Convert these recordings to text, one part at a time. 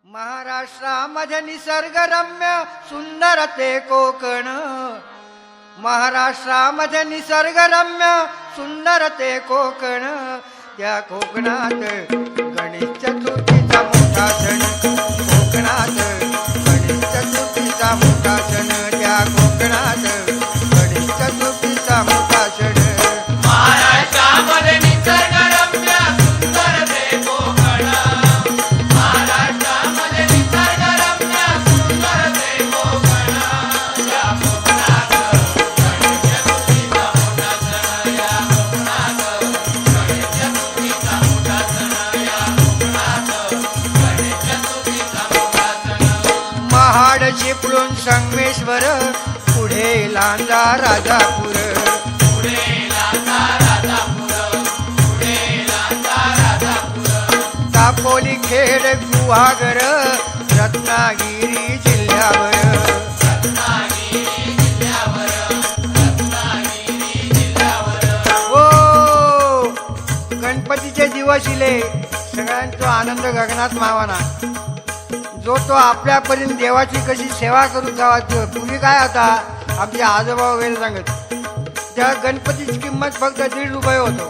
महाराष्ट्रामध्ये निसर्गरम्य सुंदर ते कोकण, महाराष्ट्रामध्ये निसर्गरम्य सुंदर ते कोकण, त्या कोकणात गणेश चतुर्थीचा मोठा सण, कोकणात गणेश चतुर्थीचा मोठा सण, त्या कोकणात गणेश चतुर्थीचा मोठा सण. महाराष्ट्रामध्ये निसर्गरम्य सुंदर ते कोकण, महाराष्ट्रामध्ये निसर्गरम्य सुंदर ते कोकण, या कोकणात गणेश चतुर्थीचा मोठा सण, या कोकणात गणेश चतुर्थीचा मोठा सण, या कोकणात गणेश चतुर्थीचा मोठा सण. महाड चिपळूण संगमेश्वर, पुढे लांजा राजापूर, दापोली खेड गुहागर, रत्नागिरी जिल्ह्यावर, ओ गणपतीचे दिवस इले, सगळ्यांचा आनंद गगनात मावाना. जो तो आपल्यापर्यंत देवाची कशी सेवा करू जावा. पूर्वी काय होता, आमचे आजोबा वगैरे सांगत, त्या गणपतीची किंमत फक्त 1.5 रुपये होतो.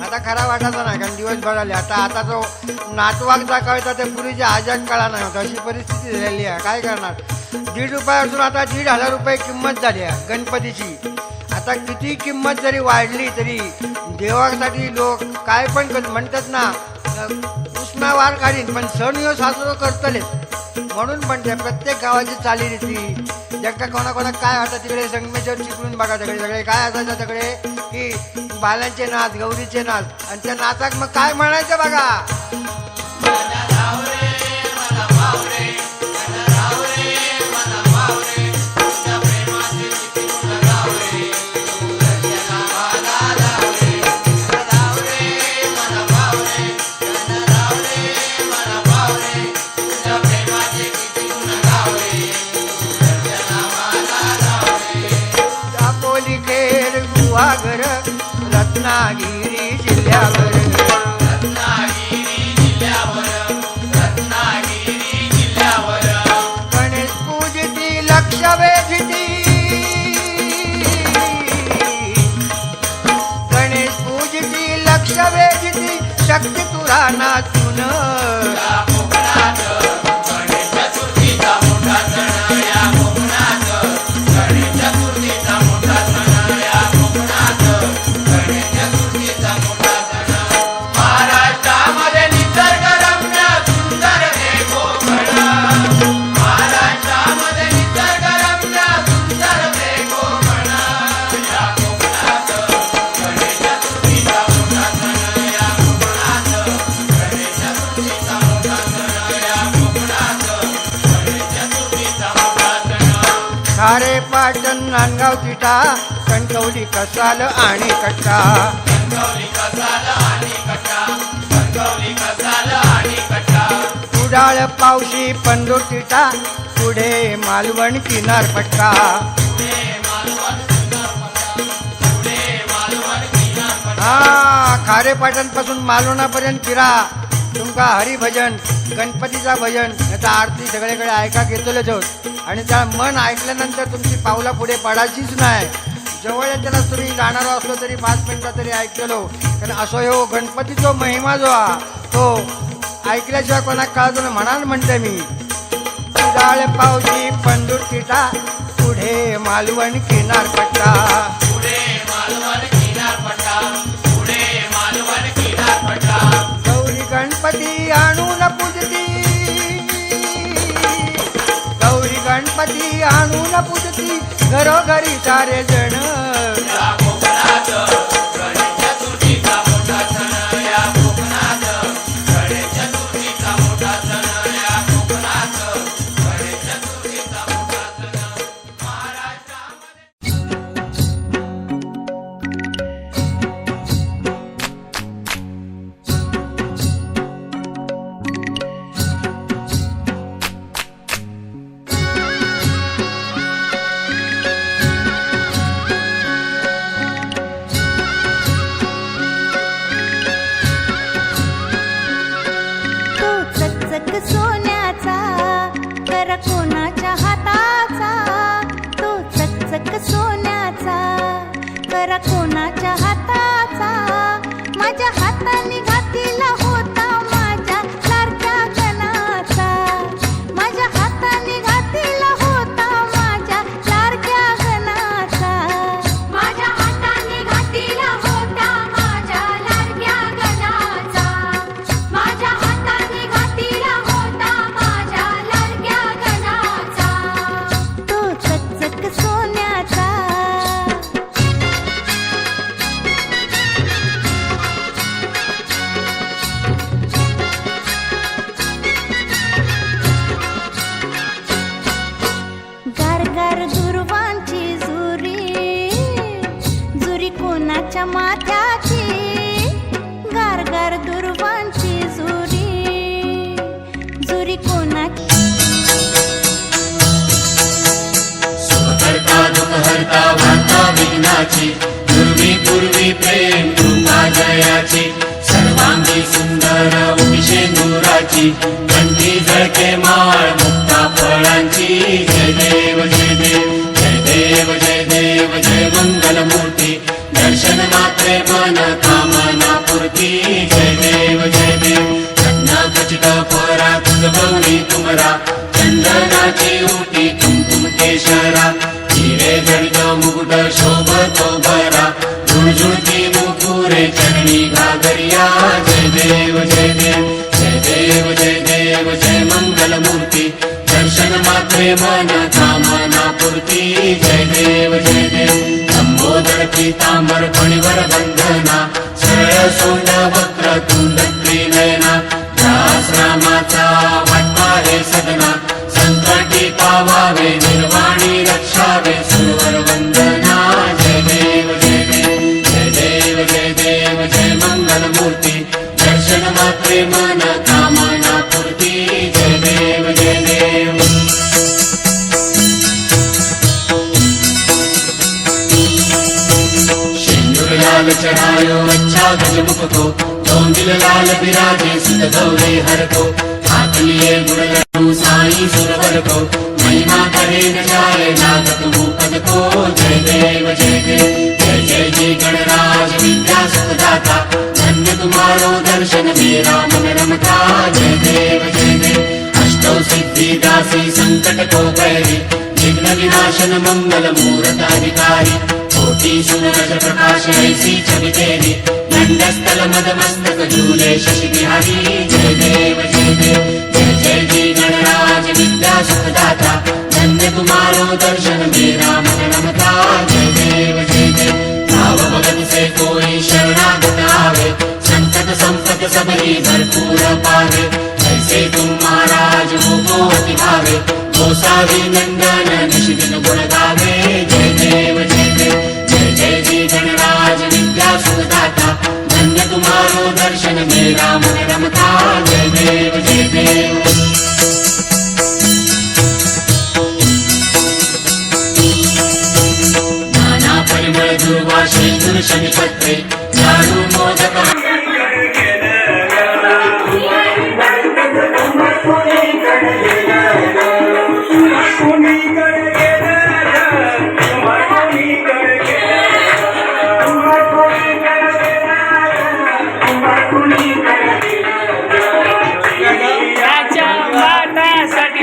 आता खरा वाटायचा नाही, कारण दिवसभर आले. आता जो नातवागचा कळता ते पूर्वीच्या आजात काळा नाही होता, अशी परिस्थिती झालेली आहे. काय करणार, 1.5 रुपये असून आता 1,500 रुपये किंमत झाली आहे गणपतीची. आता किती किंमत जरी वाढली तरी देवासाठी लोक काय पण म्हणतात ना, उष्णावार काढीन पण सण ह्यो साजरा करतलेच. म्हणून पण त्या प्रत्येक गावाची चालीरीती, ज्यांका कोणा काय होतं तिकडे संगमेश्वर चिपळूण बघा, तिकडे सगळे काय असायचं तिकडे की बालांचे नाच, गौरीचे नाच, आणि त्या नाचाक मग काय म्हणायचं बघा, दापोली खेड गुहागर, रत्नागिरी जिल्ह्यावर, गणेश पूजती लक्ष वेधती, गणेश पूजती लक्ष वेधती, शक्ती तुरा नाचून, महाराष्ट्रामध्ये निसर्गरम्य सुंदर ते कोकण, महाराष्ट्रामध्ये निसर्गरम्य सुंदर ते कोकण, या कोकणात गणेश चतुर्थीचा मोठा सण, या कोकणात गणेश चतुर्थीचा मोठा सण, या कोकणात गणेश चतुर्थीचा मोठा सण. खारे पाटण नांदगाव तिटा, कणकवली कसाल आणि कट्टा, कणकवली कसाल आणि कट्टा, कणकवली कसाल आणि कट्टा, कुडाळ पावशी पंदूर तिटा, पुढे मालवण किनारपट्टा. हा खारेपाटण पासून मालवणापर्यंत फिरा, तुमका हरिभजन, गणपतीचा भजन, याचा आरती सगळीकडे ऐका घेतलेच होत. आणि त्या मन ऐकल्यानंतर तुमची पावला पुढे पडायचीच नाही. जवळ त्याला तुम्ही जाणारो असलो तरी 5 मिनिटं तरी ऐकलेलो, कारण असो ह्यो गणपतीचा महिमा जो हा तो ऐकल्याशिवाय कोणाक कळतो ना, म्हणाल म्हणते मी. कुडाळ पावशी पंदूर तिटा, पुढे मालवण किनारपट्टा, गौरी गणपती आणून पूजती, गौरी गणपती आणून पूजती, घरोघरी सारे जण, मजुरी कोणा सुखहर्ता दुःखहर्ता वार्ता विघ्नाची पूर्वी प्रेम कृपा जयाची सर्वांगी सुंदर उपिशेंदुराची कंठी झळके माळ मुक्ता फळांची जय देव जय देव जय देव जय देव जय मंगलमूर्ती दर्शन मात्रे मन कामना पूर्ती जय देव जय देव रत्न खचित परा तुझ गौरी तुमरा चंदनाची उटी कुमकुम केशरा हिरे जडित मुकुट शोभतो बरा झुळझुळती मुकुरे चरणी घागरिया जय देव जय देव जय देव जय देव जय मंगलमूर्ती दर्शन मात्रे मन कामना पूर्ती जय देव जय देव लंबोदर पीतांबर फणीवर बंधना सरळ सोंड वक्र तुंडत्री नयना दास रामाचा वाटपा हे सदना संकटी पावावे निर्वाणी रक्षावे सुरवर वंदना जय देव जय देव जय देव जय देव जय मंगलमूर्ती दर्शन मात्रे मन कामना पूर्ती जय देव जय देव सिंदूर लाल चढ़ायो अच्छा गजमुख को चौंदिल लाल विराजे सुत गौरे हर को हाथ लिए गुण लड्डू साई सुरवर को महिमा करे न जाए लागत मुपद को जय देव जय देव जय जय जी गणराज विद्या सुखदाता धन्य तुम्हारो दर्शन मेरा मन रमता जय देव जय देव अष्टौ सिद्धि दासी संकट को बैरी विघ्न विनाशन मंगल मूरत अधिकारी कोटि सूरज प्रकाश ऐसी छवि तेरी दंडस्थल मद मस्तक झूले शशि बिहारी जय देव जय देव जय जय जी गणराज विद्या सुखदाता धन्य तुम्हारो दर्शन मेरा मन रमता जय देव जय देव भाव भगत से कोई शरणागत आवे संकट संपत सबरी भरपूर पावे ऐसे तुम महाराज मुको अति भावे गोसावी नंदन निशिदिन गुण गावे जय देव जय देव जय जय जी गणराज विद्या सुखदाता धन्य तुम्हारो दर्शन मेरा मन रमता जय देव जय देव नाना परिमळ दुर्वाशे दुर्शनि पत्रे झाडू मोदक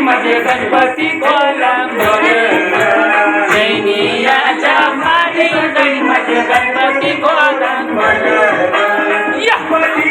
माझे गणपती कोलंबोर जैनियाच्या माझे गणपती कोलंबोर हे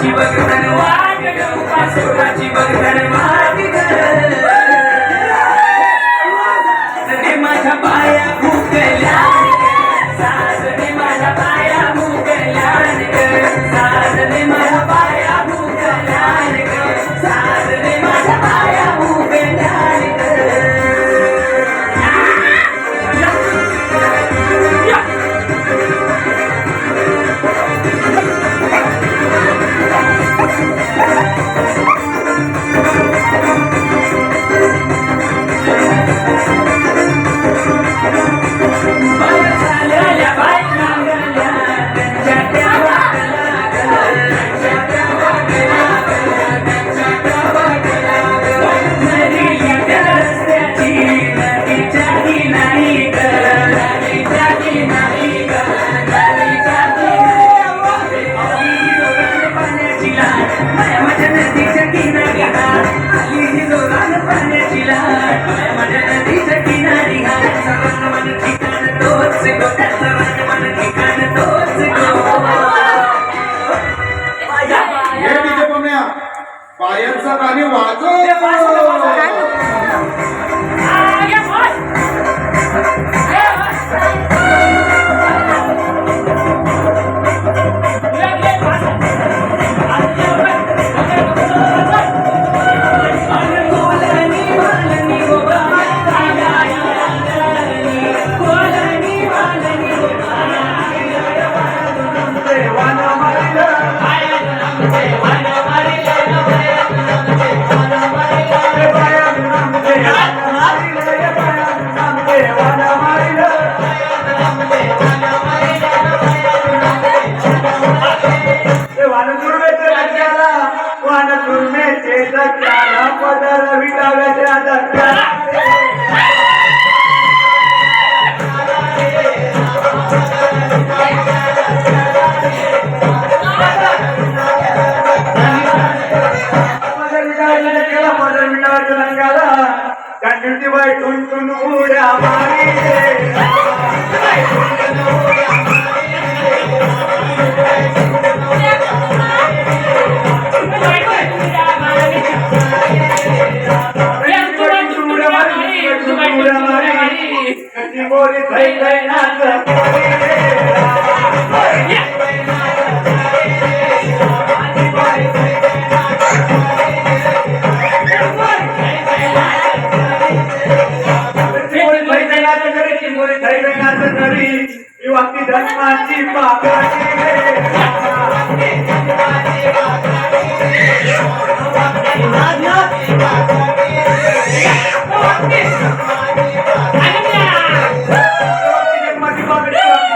सुखाची बघतन वाट ग उपाय सुखाची बघतन वाट ग साजने माझ्या पाया भुकल्या साजने माझ्या पाया भुकल्या साजने माझ्या पाया भुकल्या साजने माझ्या पाया भुकल्या पायाचा गाणी वाजव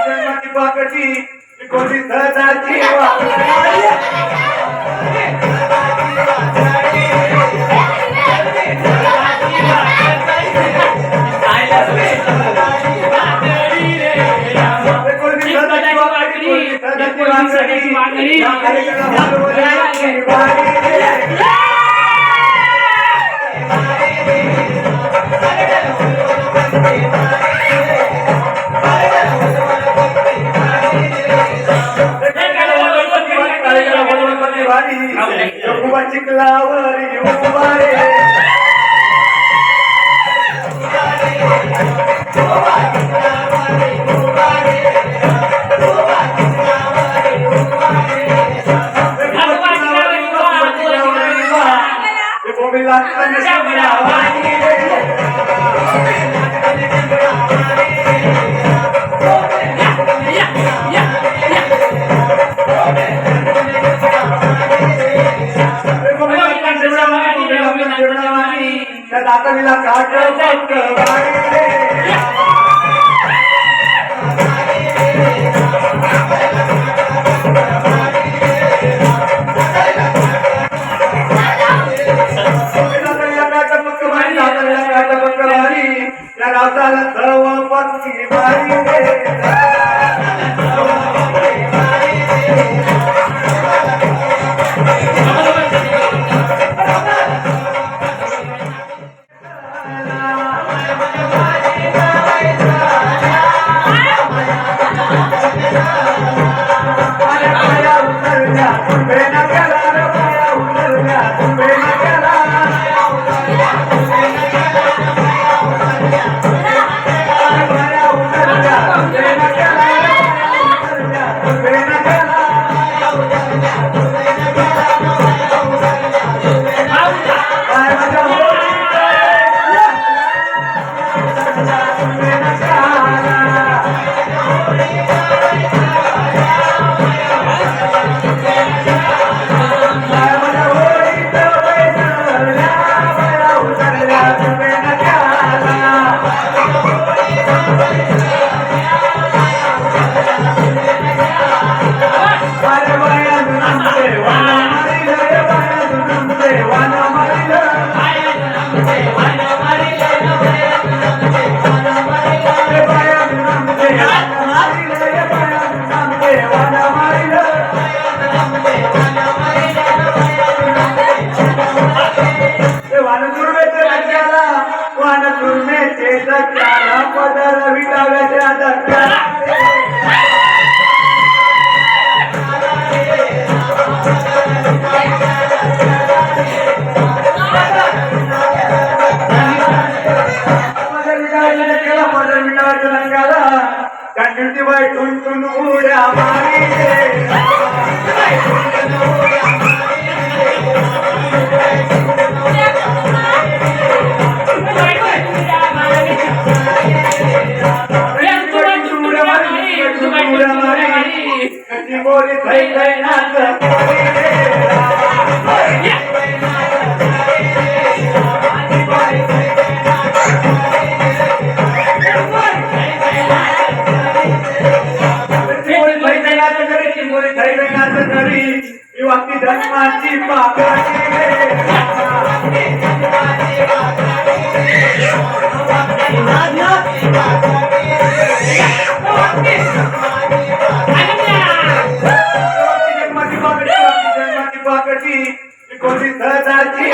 धर्माची पाकटी कोणी धनाची चिखलावर दातानीला काट या रावताला सर्व पक्षी बारी किंवा ती धर्माची जन्माची पाकटी कोणी सहजाची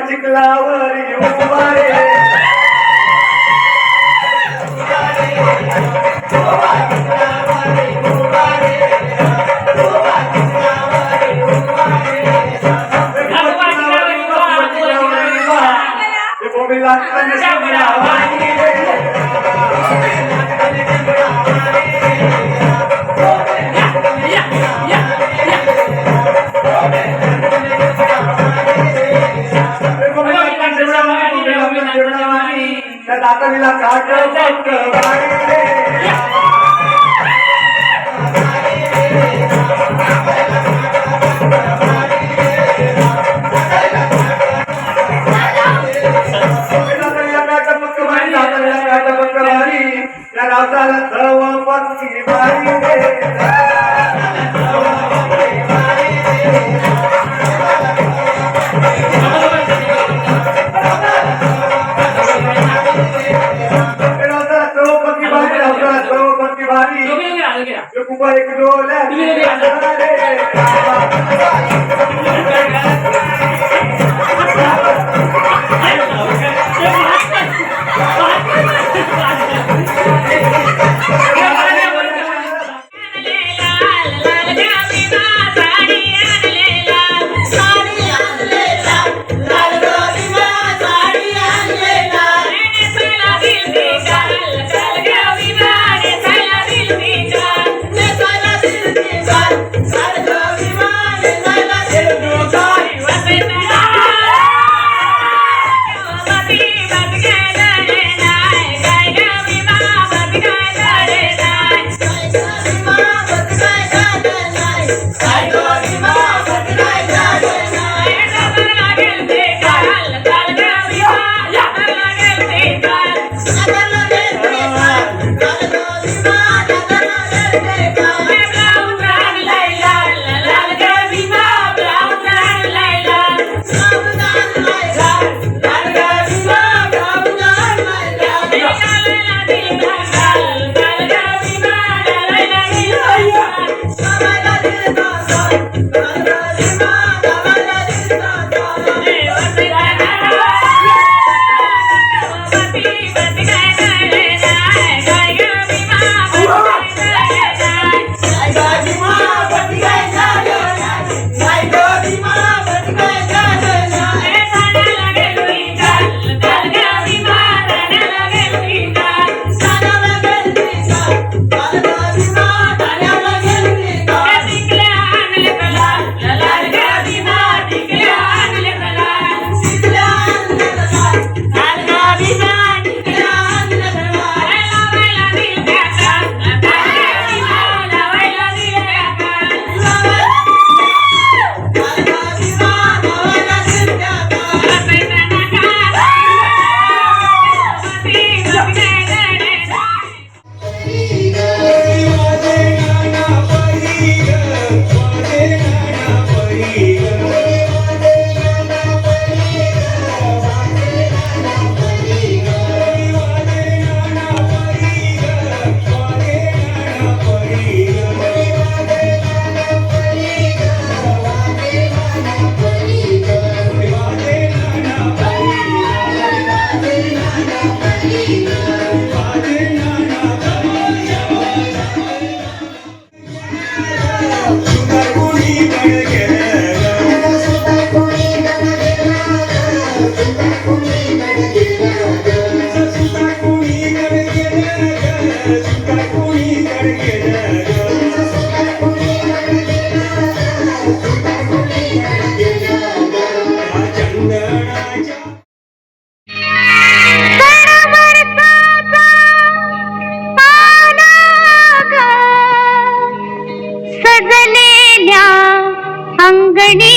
चिखलावर दातवीला काट या रावसाला सर्व पक्षी बारी कुमार एक Bye. सजलेल्या अंगणी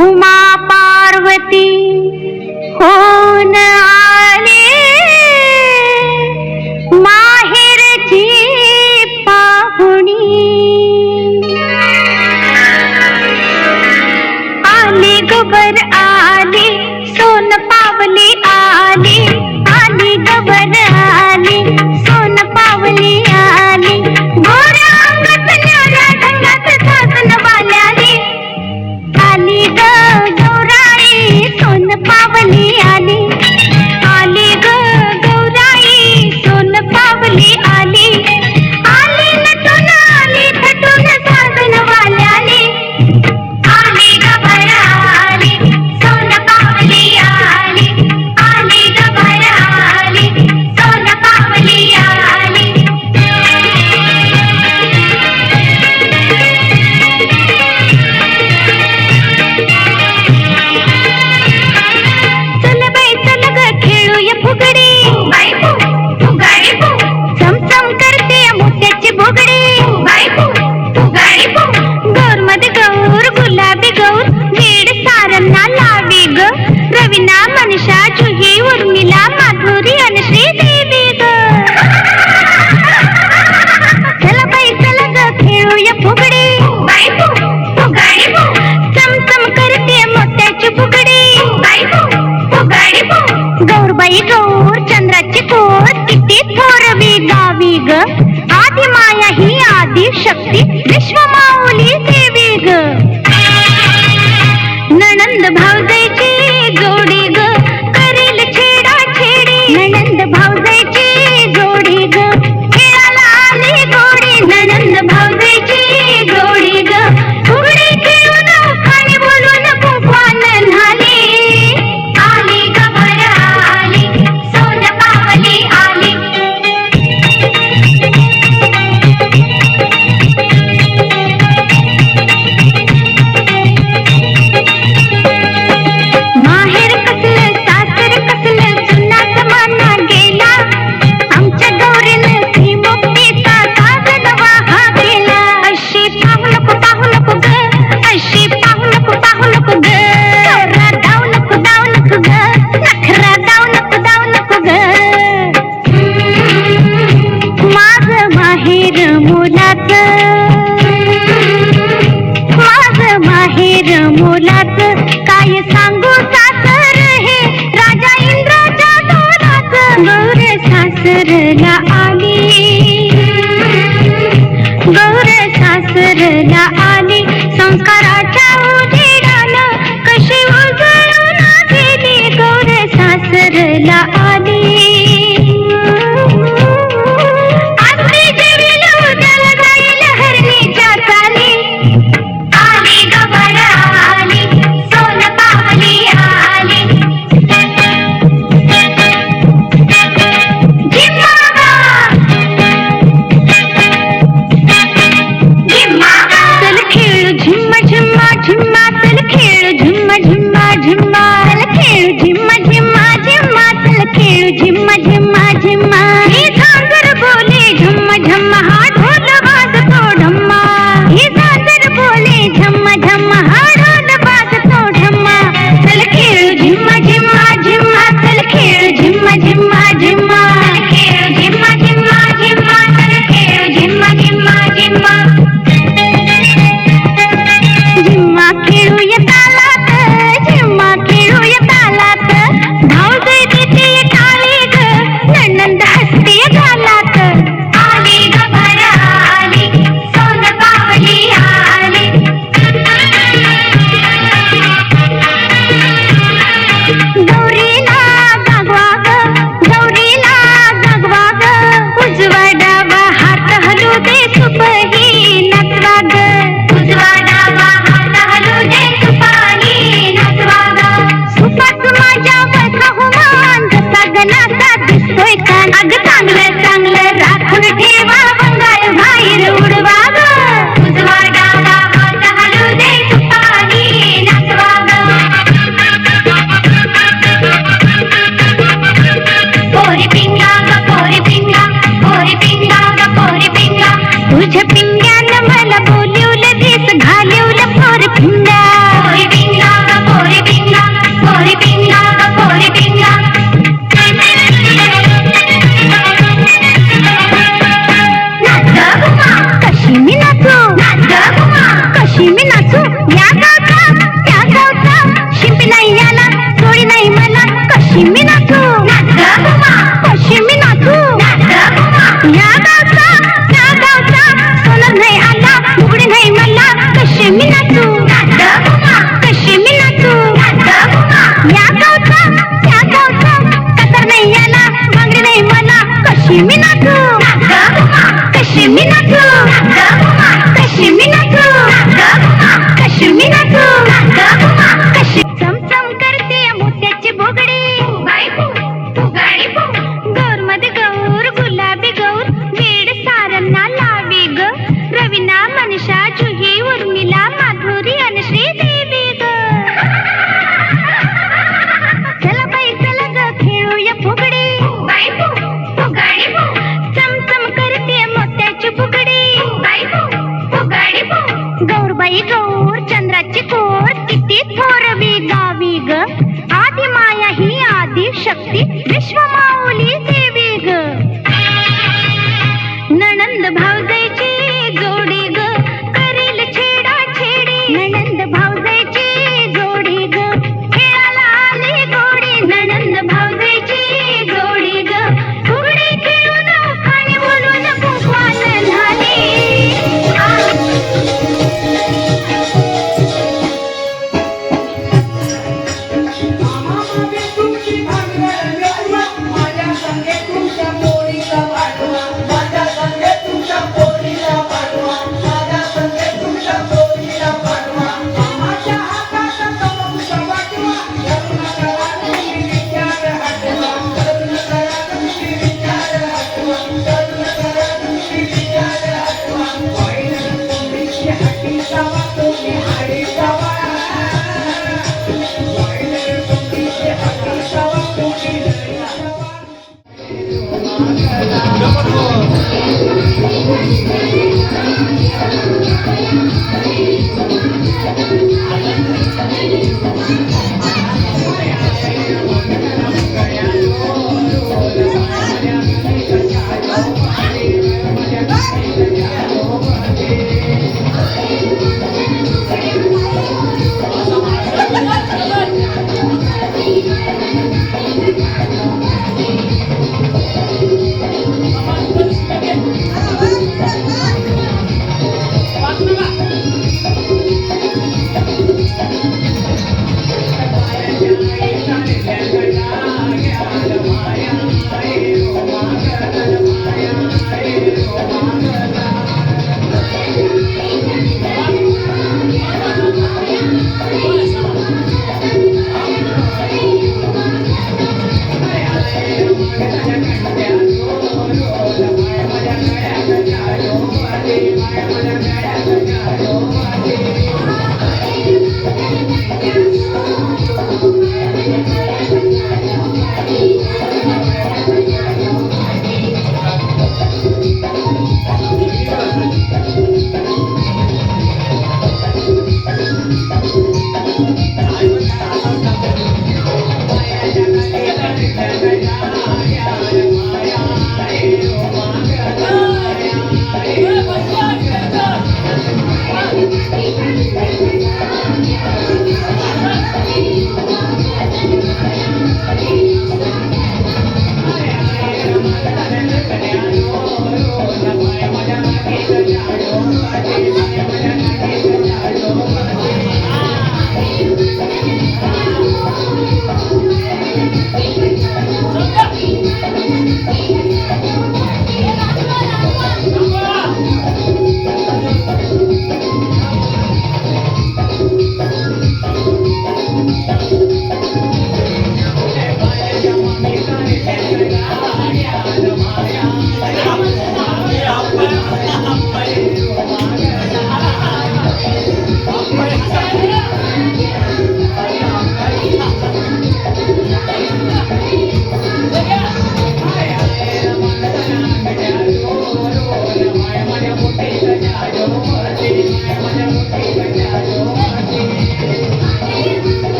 उमा पार्वती होऊन आले माहेरची पाहुणी आली गबर आली सोन पावली आली आली गबर आली सोन पावली आली गोऱ्या अंगात न्याऱ्या ढंगात सासन वाल्याली आली ग गौराई सोन पावली आली आली ग गौराई सोन पावली आली आली नटून आली थटून सासन वाल्याली आली गबर आली सोन पावली आली आली गबर आली सोन पावली आली चल बाई चल ग खेळूया फुगडी चमचम करते मोत्याची बुगडी गौर मध्ये गौर गुलाबी गौर वीड सारंना लावी ग रवीना मनीषा जुही उर्मिला माधुरी आणि श्रीदेवी ग चल बाई चल ग खेळूया फुगडी चमचम करते मोत्याची बुगडी गौरबाई गौर चंद्राची कोर किती थोरवी गावी ग आदि माया ही आदि शक्ती विश्वमाऊली देवी ग नणंद भावजाईची जोडी ग करेल छेडा छेडी नणंद भावजाईची जोडी ग खेळाला आली गोडी नणंद भावजाईची जोडी ग फुगडी खेळून खाणी बोलून कुंकवान न्हाली आली गबर आली सोन पावली आली माहेर कसलं सासर कसलं जुना जमाना गेला आमच्या गौरीनं श्रीमुक्तीचा साजन वाहा केला अशी पाहू नको ग अशी पाहू नको ग नखरा दाव नको ग नखरा दाव नको ग माझं माहेर मुलाचं माझं माहेर मुलाचं काय सांगू सासर हे राजा इंद्राच्या तोराचं गौर सासरला आली गौर सासरला आली संस्काराच्या उजेडानं कशी उजळून गेली गौर सासरला आली आजची देवीला उद्याला जाईल हरणीच्या चाली आली गबर आली सोन पावली आली जिम्माबाद कशी मी नाचू कशी मी नाचू या गावचा त्या गावचा शिंपी नाही याला जोडी नाही मला कशी मी नाचू कशी मी नाचू या गावचा त्या गावचा सोनं नाही आला मुगडी नाही मला कशी मी नाचू कशी मी नाचू या गावचा त्या गावचा कतर नाही याला बांगडी नाही मला कशी मी नाचू कशी मी नाचू कशी मी नाचू कशी मी नाचू कशी चमचम करते मोत्याची बोगडी गौर मध्ये गौर गुलाबी गौर वेड सारंना लावी ग रवीना मनीषा जुही उर्मिला माधुरी आणि श्रीदेवी ग चला बाई चला ग खेळूया फुगडी चमचम करते मोत्याची फुगडी गौरबाई गौर चंद्राची कोर किती थोरवी गावी ग आदि माया ही आदि शक्ती विश्व माऊली देवी ग नणंद भावजाईची जोडी ग करेल छेडा छेडी नणंद भावजाईची जोडी ग खेळाला आली गोडी नणंद भावजाईची जोडी ग फुगडी खेळून आणि बोलून कुंकवान झाली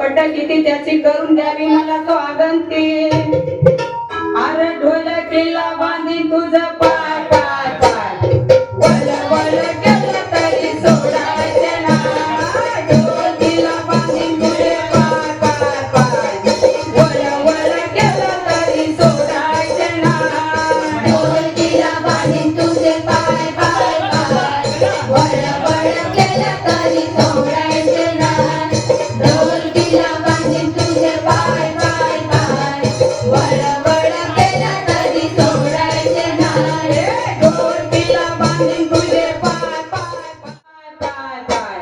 पट किती त्याची करून द्यावी मला स्वागंती अरे ढोलकीला बांधी तुझं पाय पाय पाय वळ वळ केलं तरी सोडायचे नाही ढोलकीला बांधी तुझे पाय पाय पाय वळ वळ केलं तरी सोडायचे नाही ढोलकीला बांधी तुझे पाय पाय पाय वळ वळ केलं तरी सोडायचे नाही ढोलकीला बांधी तुझे पाय पाय पाय वळ वळ केलं तरी सोडायचे नाही ढोलकीला बांधी तुझे पाय पाय पाय पाय पाय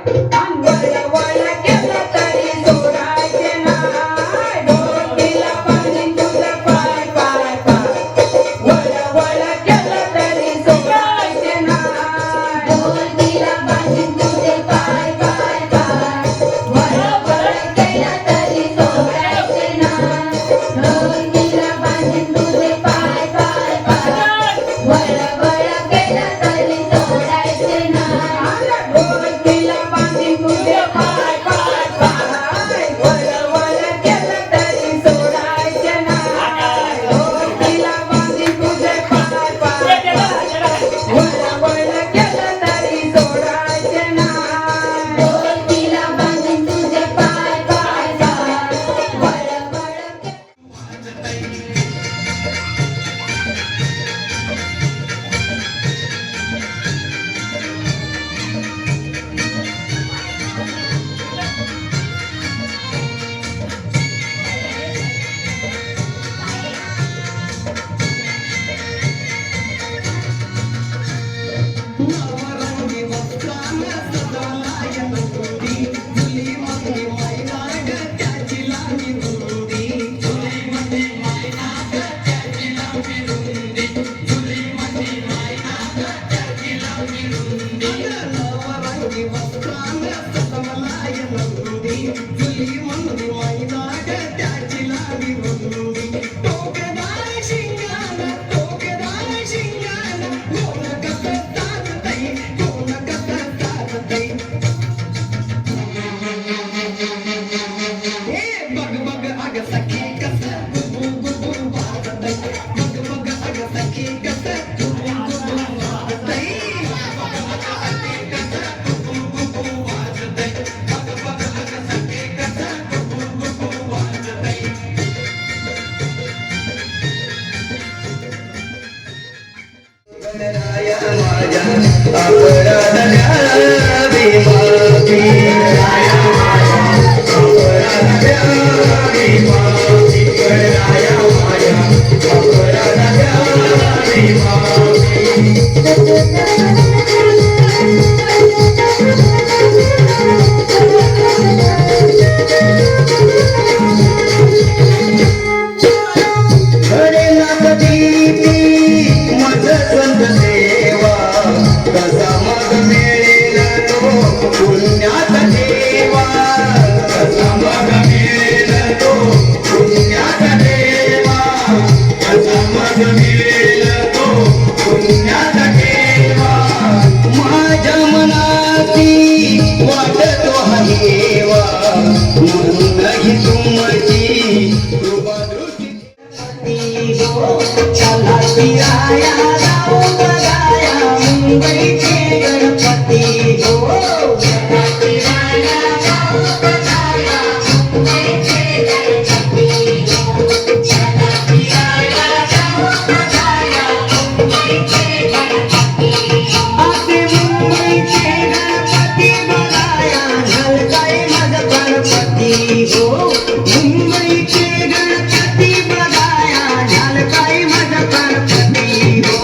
वळ वळ केलं तरी सोडायचे नाही ढोलकीला बांधी तुझे पाय पाय पाय वळ वळ केलं तरी सोडायचे नाही ढोलकीला बांधी तुझे पाय पाय पाय वळ वळ केलं तरी सोडायचे नाही ढोलकीला बांधी तुझे पाय पाय पाय वळ वळ केलं तरी सोडायचे नाही ढोलकीला बांधी तुझे पाय पाय पाय वळ वळ केलं तरी सोडायचे नाही ढोलकीला बांधी तुझे पाय पाय पाय वळ वळ केलं तरी सोडायचे नाही ढोलकीला बांधी तुझे पाय पाय पाय वळ वळ माझ्या मनाची वाटतो हरेवा म्हणून नाही तुमची कृपा दृष्टी चला फिराया जाऊ बघाया मुंबईचे गणपती हो चला फिराया जाऊ बघाया मुंबईचे गणपती हो चला फिराया जाऊ बघाया मुंबईचे गणपती आते मुंबईचे गणपती बघाया झलकाय माझा गणपती हो मुंबईचे गणपती बघाया झलकाय माझा गणपती हो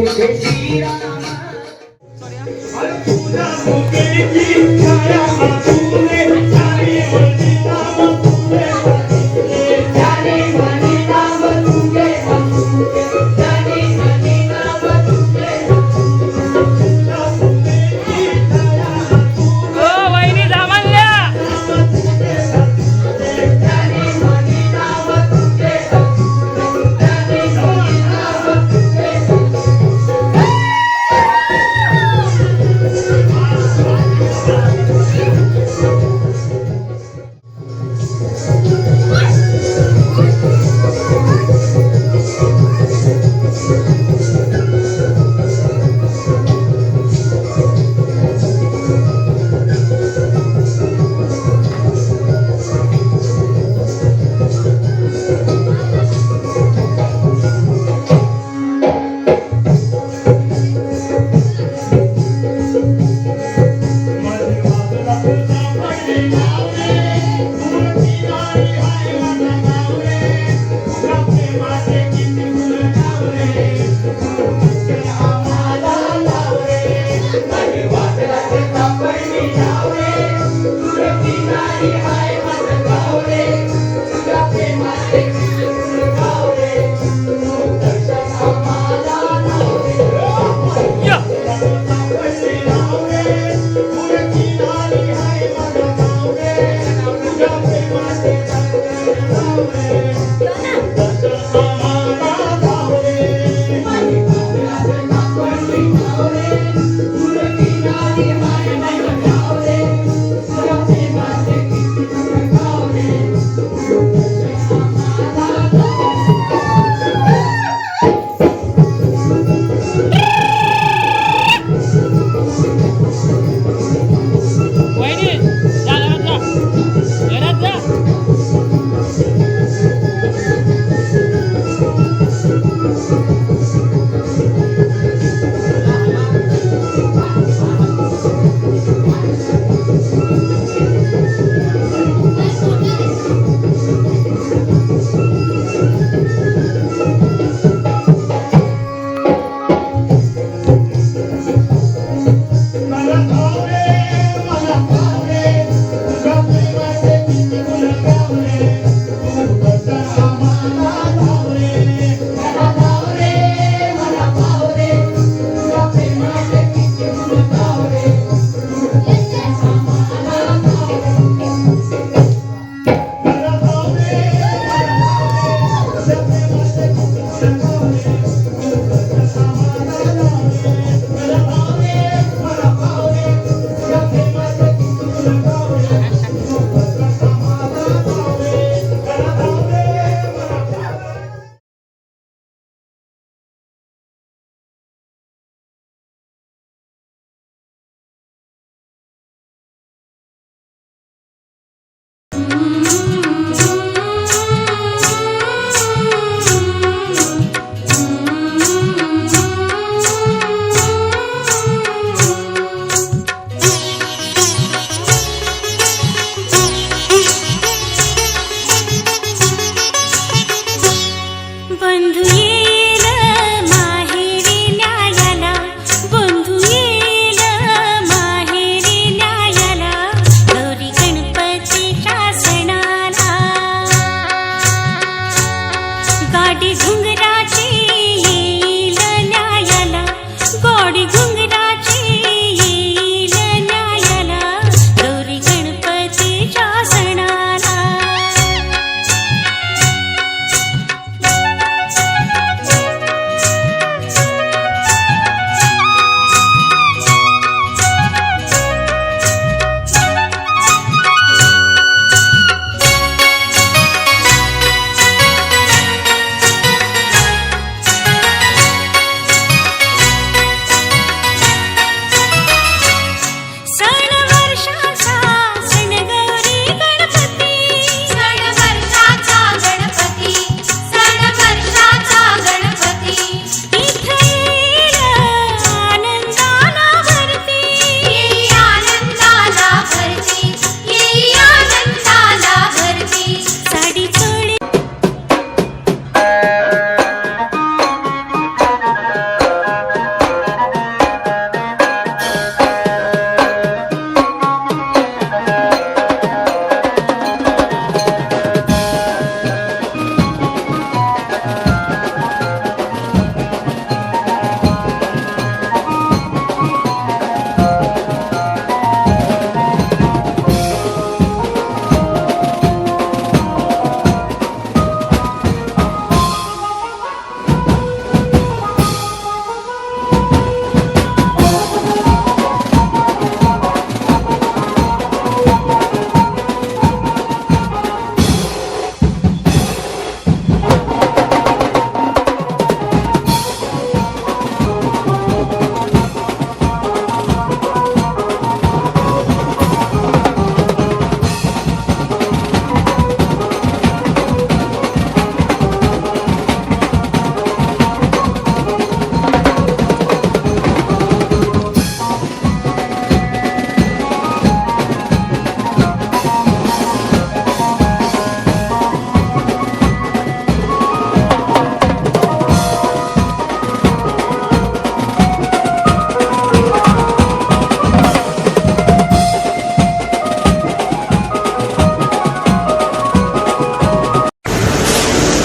विठे श्रीराम तुझ्या मुखेची छाया तुझे सारी वरची नाम तुझे जाने मनी नाम तुझे जाने मनी नाम तुझे ओ वहिनी जामल्या जाने मनी नाम तुझे जाने मनी नाम तुझे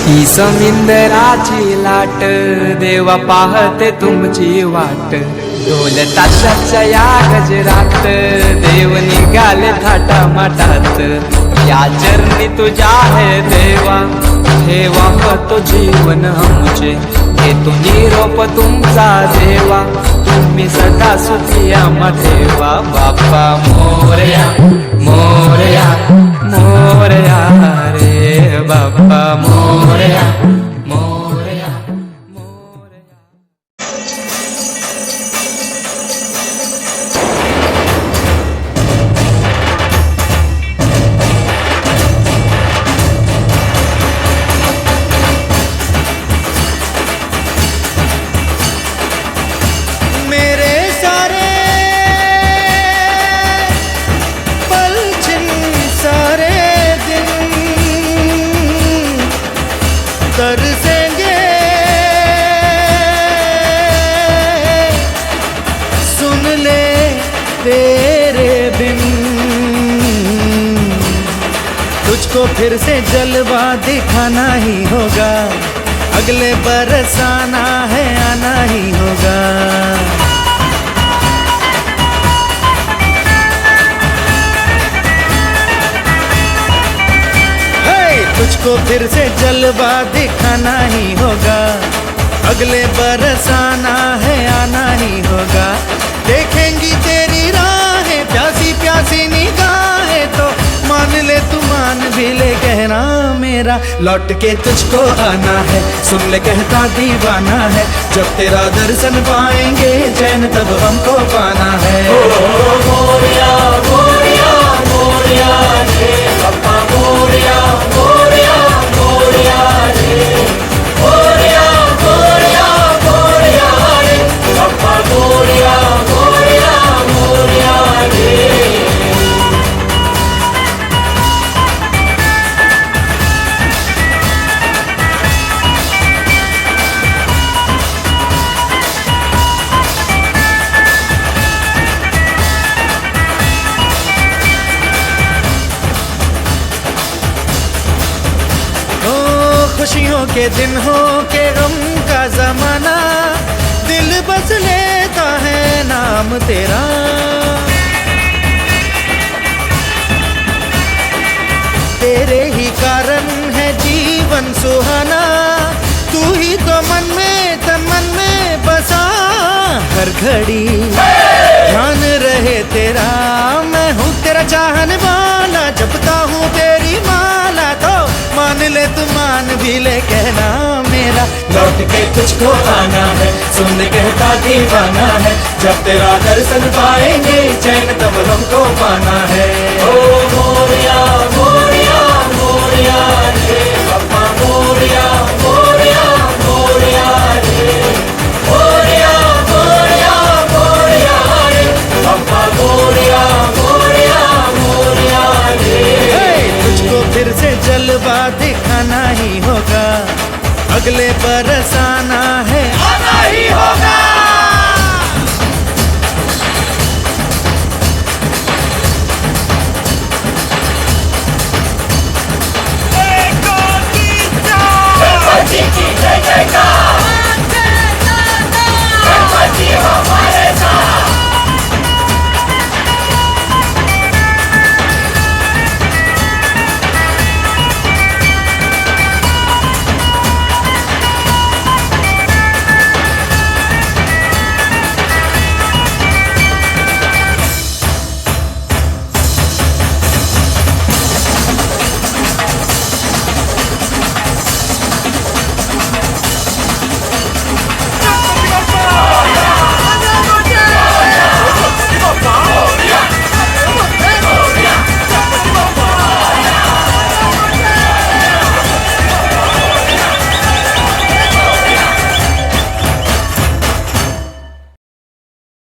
ही समिंदराची लाट देवा पाहते तुमची वाट ढोल ताशाच्या या गजरात देव निघाले थाटा माटात या चरणी तुझ्या है देवा ठेवा तो जीवन आमचे घेतो निरोप तुमचा देवा तुम्ही सदा सुखी आम्हा ठेवा बाप्पा मोरया मोरया मोरया रे बाप्पा मोरया मोरया मोरया. मेरे सारे पल छिन सारे दिन तरसेंगे सुन ले तेरे बिन तुझको फिर से जलवा दिखाना ही होगा अगले बरस आना है आना ही होगा तुझको फिर से जलवा दिखाना ही होगा अगले बरस आना है आना ही होगा देखेंगी तेरी राहें प्यासी प्यासी निगाहें तो मान ले तू मान भी ले कहना मेरा लौट के तुझको आना है सुन ले कहता दीवाना है जब तेरा दर्शन पाएंगे चैन तब हमको पाना है मोरया मोरया मोरया रे बाप्पा मोरया मोरया मोरया रे मोरया मोरया मोरया रे बाप्पा मोरया मोरया मोरया रे. खुशियों के दिन हो के गम का जमाना दिल बस लेता है नाम तेरा तेरे ही कारण है जीवन सुहाना तू ही तो मन में तन मन में बसा हर घड़ी ध्यान रहे तेरा मैं हूँ तेरा चाहने वाला जपता हूँ तेरी माला तो मान ले तू मान भी ले कहना मेरा लौट के तुझको आना है सुन ले कहता दीवाना है जब तेरा दर्शन पाएंगे चैन तब हमको पाना है. ओ मोरया मोरया मोरया रे बाप्पा मोरया मोरया मोरया रे मोरया मोरया मोरया रे बाप्पा मोरया मोरया मोरया रे. तुझको फिर से जलवा दिखाना ही होगा अगले बरस